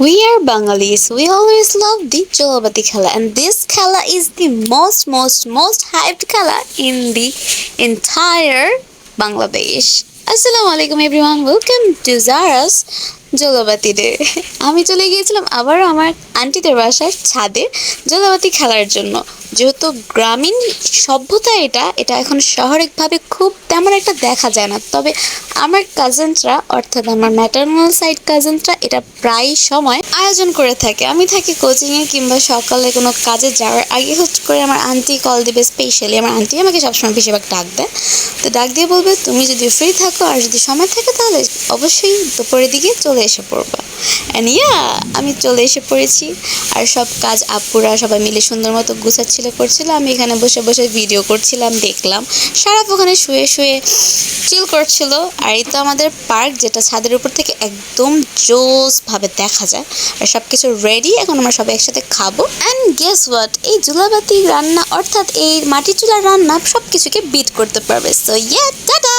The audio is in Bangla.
We are Bengalis. We always love the Cholabati Khala, and this Khala is the most hyped Khala in the entire Bangladesh. Assalamu alaikum everyone. Welcome to Zara's জলাবাতি ডে। আমি চলে গিয়েছিলাম আবারও আমার আন্টিদের বাসার ছাদে জলাবাতি খেলার জন্য। যেহেতু গ্রামীণ সভ্যতা এটা এটা এখন শহরিকভাবে খুব তেমন একটা দেখা যায় না, তবে আমার কাজিনসরা অর্থাৎ আমার ম্যাটারনাল সাইড কাজিনসরা এটা প্রায় সময় আয়োজন করে থাকে। আমি থাকি কোচিংয়ে কিংবা সকালে কোনো কাজে যাওয়ার আগে হচ্ছে করে আমার আন্টি কল দিবে, স্পেশালি আমার আন্টি আমাকে সবসময় বেশিরভাগ ডাক দেয়। তো ডাক দিয়ে বলবে তুমি যদি ফ্রি থাকো আর যদি সময় থাকে তাহলে অবশ্যই দুপুরের দিকে চলে এসে পড়বা। অ্যান্ড আমি চলে এসে পড়েছি। আর সব কাজ আপুরা সবাই মিলে সুন্দর মতো গুছাচ্ছিল, করছিল। আমি এখানে বসে বসে ভিডিও করছিলাম, দেখলাম সারাপ ওখানে শুয়ে শুয়ে চিল করছিল। আর এই তো আমাদের পার্ক, যেটা ছাদের উপর থেকে একদম জোসভাবে দেখা যায়। আর সব কিছু রেডি, এখন আমরা সবাই একসাথে খাবো। অ্যান্ড গেস হোয়াট, এই চুলাবাতি রান্না অর্থাৎ এই মাটির চুলার রান্না সব কিছুকে বিট করতে পারবে। So tata.